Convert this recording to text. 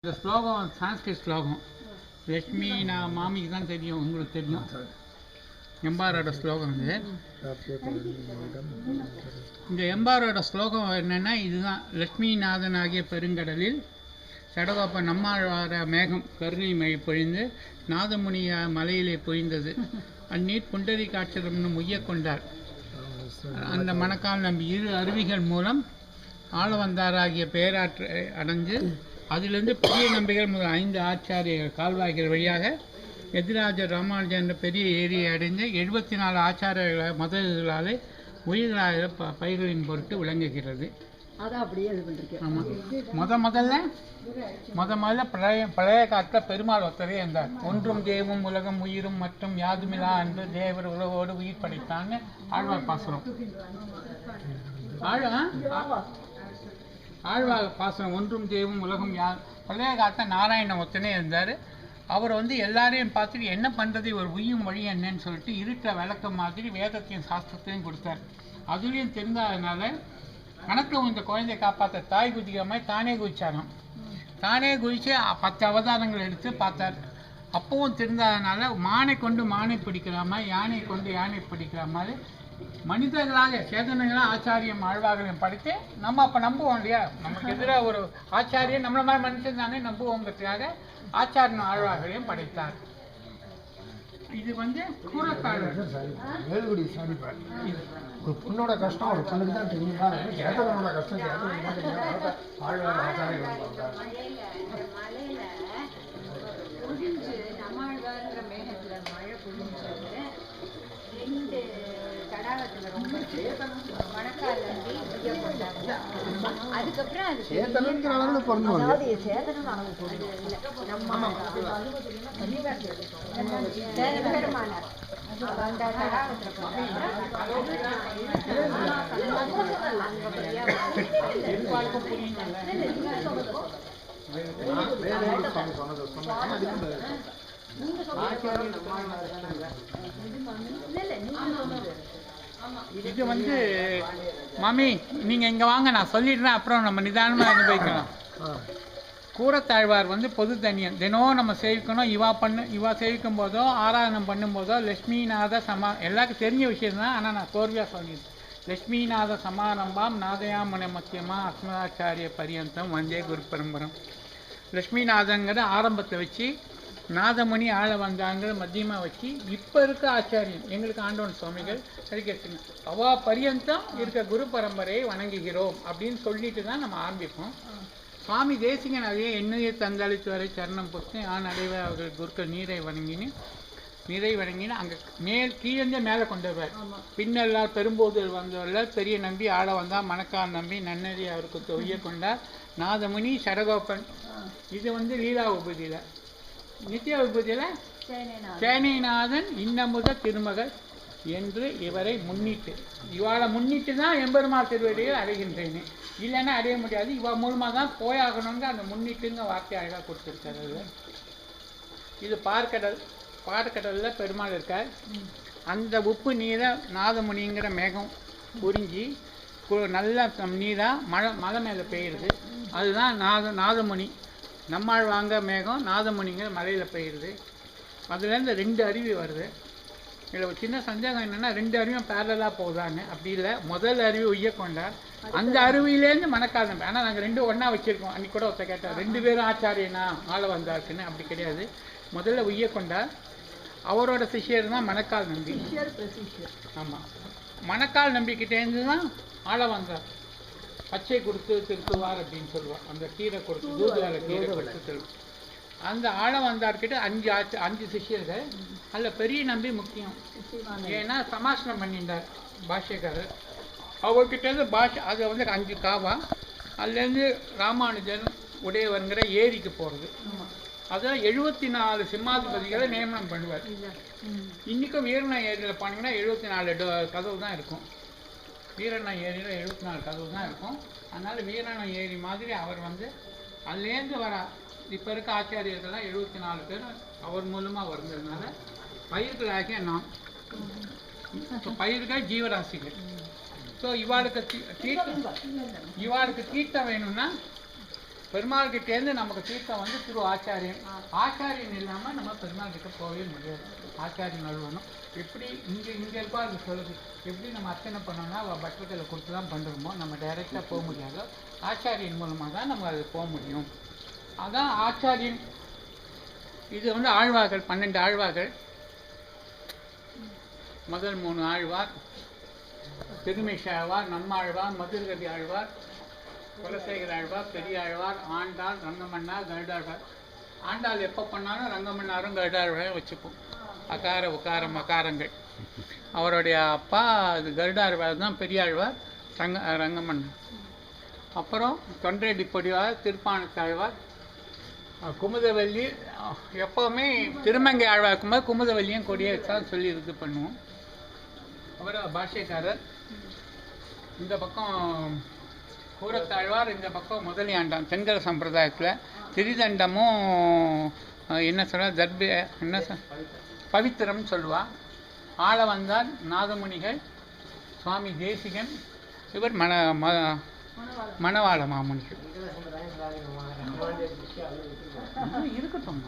இந்த ஸ்லோகம் சான்ஸ்கிரிட் ஸ்லோகம். லக்ஷ்மி நான் மாமிக்கு தான் தெரியும், உங்களுக்கு தெரியும். எம்பாரோட ஸ்லோகம் இது. இந்த எம்பாரோட ஸ்லோகம் என்னென்னா இதுதான். லக்ஷ்மிநாதன் ஆகிய பெருங்கடலில் சடகோப்ப நம்மாழ்வார மேகம் கருணை மழை பொழிந்து நாதமுனிய மலையிலே பொழிந்தது. அந்நீர் புண்டரி காட்சரம்னு முய்ய கொண்டார். அந்த மணக்கால் நம்பி இரு அருவிகள் மூலம் ஆளவந்தாராகிய பேராற்றை அடைஞ்சு அதிலிருந்து பெரிய நம்பிகள் முதல் 5 ஆச்சாரியர்கள் கால்வாய்கள் வழியாக எதிராஜர் ராமானுஜன் என்ற பெரிய ஏரியை அடைந்து 74 ஆச்சாரியர்களை முதல்களாலே உயிர்களாக பயிர்களின் பொருட்டு விளங்குகிறது. ஆமாம், முதல்ல பழைய காலத்தில் பெருமாள் ஒருத்தரே இருந்தார். ஒன்றும் தேவும் உலகம் உயிரும் மற்றும் யாதுமிலா அன்று தேவர் உலகோடு உயிர் படைத்தான்னு ஆழ்வார் பாசுரம். ஆழ்வார் பாசனம் ஒன்றும் தேவும் உலகம் பழைய காலத்தில் நாராயணன் ஒத்தனே இருந்தார். அவர் எல்லாரையும் பார்த்துட்டு என்ன பண்ணுறது, ஒரு உய்யும் வழி என்னன்னு சொல்லிட்டு இருட்ட விளக்க மாதிரி வேதத்தையும் சாஸ்திரத்தையும் கொடுத்தார். அதுலேயும் தெரிந்தாதனால கணக்கில் இந்த குழந்தையை காப்பாற்ற தாய் குதிக்கிற மாதிரி தானே குதிச்சாராம். தானே குதித்து 10 அவதாரங்கள் எடுத்து பார்த்தார். அப்பவும் தெரிந்தாதனால மானை கொண்டு மானை பிடிக்கிற மாதிரி, யானை கொண்டு யானை பிடிக்கிற மாதிரி மனிதர்களாக சேதனைகளாக ஆச்சாரியம் ஆழ்வார்களையும் படைத்து நம்ம அப்போ நம்புவோம் இல்லையா. நமக்கு எதிராக ஒரு ஆச்சாரியம் நம்மள மாதிரி மனுஷன் தானே நம்புவோங்கிறதுக்காக ஆச்சாரியன் ஆழ்வார்களையும் படைத்தார். இது கூறத்தாழ்வார். ஒரு பொண்ணோட கஷ்டம் ஒரு பொண்ணுக்கு தான் தெரியுமா, சேதனோட கஷ்டம் ஆழ்வார் ஆச்சாரியம். அதுக்கப்புறம் அது சேதனங்கிற அளவுக்கு பொண்ணு இது மாமி நீங்கள் இங்கே வாங்க, நான் சொல்லிடுறேன், அப்புறம் நம்ம நிதானமாக அனுபவிக்கலாம். கூறத்தாழ்வார் பொது தனியன். தினம் நம்ம சேவிக்கணும். இவா சேவிக்கும் போதோ ஆராதனம் பண்ணும்போதோ லக்ஷ்மிநாத எல்லாருக்கும் தெரிஞ்ச விஷயம் தான். ஆனால் நான் தோல்வியாக சொல்லிடுறேன். லக்ஷ்மிநாத சமாரம்பாம் நாதயாமன மத்தியமா அஸ்மதாச்சாரிய பரியந்தம் வந்தே குரு பரம்பரம். லக்ஷ்மிநாதங்கிற ஆரம்பத்தை வச்சு நாதமணி ஆள வந்தாங்கிற மத்தியமாக வச்சு இப்போ இருக்க ஆச்சாரியன் எங்களுக்கு ஆண்டவன் சுவாமிகள் சரிக்கட்டுங்க அவா பரியந்தம் இருக்க குரு பரம்பரையை வணங்குகிறோம் அப்படின்னு சொல்லிட்டு தான் நம்ம ஆரம்பிப்போம். சுவாமி தேசிகன் அதையே எண்ணுயை தந்தளித்து வரை சரணம் பொறுத்து ஆண் அடைவ அவர்கள் குருக்கள் நீரை வணங்கின்னு அங்கே கீழே மேலே கொண்டு வருவார். பின்னெல்லாம் பெரும்போது வந்தவர்கள் பெரிய நம்பி ஆள வந்தால் மணக்கால் நம்பி நன்னறி அவருக்கு தொய்ய கொண்டார் நாதமுனி சடகோப்பன். இது லீலா உபதியில். நித்திய விபூதியில் சேனைநாதன் இன்னமுத திருமகள் என்று இவரை முன்னிட்டு இவாளை முன்னிட்டு தான் எம்பெருமாள் திருவடியை அடைகின்றேன்னு, இல்லைன்னா அடைய முடியாது. இவ மூலமாக தான் போயாகணுங்க அந்த முன்னிட்டுங்க வார்த்தை அழகாக கொடுத்துருக்காரு. இது பார்க்கடலில் பெருமாள் இருக்கார். அந்த உப்பு நீரை நாதமுனிங்கிற மேகம் உறிஞ்சி நல்ல நீராக மலை மேலே பெய்யுது. அதுதான் நாதமுனி. நம்மால் வாங்க மேகம் நாதமுனிங்கிற மலையில் பெய்யுது. அதுலேருந்து 2 அருவி வருது. இதில் ஒரு சின்ன சந்தேகம் என்னென்னா 2 அருவியும் பேரலாக போகுதான்னு. அப்படி இல்லை, முதல் அருவி உய்ய கொண்டார். அந்த அருவியிலேருந்து மணக்கால் நம்பி. ஆனால் நாங்கள் 2 ஒன்றா வச்சுருக்கோம். அன்றைக்கி கூட ஒருத்தர் கேட்டார் 2 பேரும் ஆச்சாரியனா ஆள வந்தாருக்குன்னு. அப்படி கிடையாது. முதல்ல உய்ய கொண்டார். அவரோட சிஷியர் தான் மணக்கால் நம்பி. ஆமாம், மணக்கால் நம்பிக்கிட்டேருந்து தான் ஆள வந்தார். பச்சை கொடுத்து திருத்துவார் அப்படின்னு சொல்லுவார். அந்த கீரை கொடுத்து தூதுவார கீரை கொடுத்து திருவார். அந்த ஆழ வந்தார்கிட்ட 5 சிஷியர்கள். அதில் பெரிய நம்பி முக்கியம். ஏன்னா சமாசனம் பண்ணிட்டார் பாஷ்யக்காரர். அவர்கிட்ட அது 5 காவா. அதுலேருந்து ராமானுஜன் உடையவருங்கிற ஏரிக்கு போகிறது. அதில் 74 சிம்மாதிபதிகளை நியமனம் பண்ணுவார். இன்றைக்கும் வீரனா ஏரியில் போனீங்கன்னா 74 கதவு தான் இருக்கும். வீரண ஏரியில் 74 கதவு தான் இருக்கும். அதனால் வீரண ஏரி மாதிரி அவர் அதுலேருந்து வர இப்போ இருக்க ஆச்சாரியர்கள்லாம் 74 பேர் அவர் மூலமாக வந்ததுனால பயிர்களாகிய நாம் பயிர்கள் ஜீவராசிகள். ஸோ இவாளுக்கு தீர்த்தம் வேணும்னா பெருமாள் கிட்டேருந்து நமக்கு தீர்த்தம் வந்து திரு ஆச்சாரியன். ஆச்சாரியன் இல்லாமல் நம்ம பெருமாள் கிட்ட போகவே முடியாது. ஆச்சாரியன் அழுவணும். எப்படி இங்கே இருக்கோ அது சொல்லுது. எப்படி நம்ம அர்ச்சனை பண்ணோம்னா பட்டர்களை கொடுத்து தான் பண்ணுறோமோ, நம்ம டைரெக்டாக போக முடியாதோ ஆச்சாரியன் மூலமாக தான் நம்ம அது போக முடியும். அதான் ஆச்சாரியன். இது வந்து ஆழ்வார்கள், 12 ஆழ்வார்கள். முதல் 3 ஆழ்வார் திருமேஷ ஆழ்வார், நம்மாழ்வார், மதுரகவி ஆழ்வார், குலசேகர ஆழ்வார், பெரிய ஆழ்வார், ஆண்டாள், ரங்கமன்னார், கருடாழ்வார். ஆண்டாள் எப்போ பண்ணாலும் ரங்கமன்னாரும் கருடாழ்வாரும் வச்சுப்போம். அகார உகார மகாரங்கள். அவருடைய அப்பா அது கருடாழ்வார் தான் பெரியாழ்வார், ரங்கமன்னார். அப்புறம் தொண்டரெட்டி பொடியார், திருப்பாணத்தாழ்வார், குமுதவல்லி. எப்போவுமே திருமங்கை ஆழ்வார் இருக்கும்போது குமுதவல்லியும் கொடியை வச்சால் சொல்லி இது பண்ணுவோம். அப்புறம் பாஷ்யக்காரர், இந்த பக்கம் கூரத்தாழ்வார், இந்த பக்கம் முதலியாண்டான். தென்கர சம்பிரதாயத்தில் திரிதண்டமும் என்ன சொல்ல தர்ப என்ன பவித்திரம்னு சொல்லுவா. ஆள வந்தார் நாதமுனிகள், சுவாமி தேசிகன், இவர் மணவாள மாமுனிகள். இருக்கட்டும்.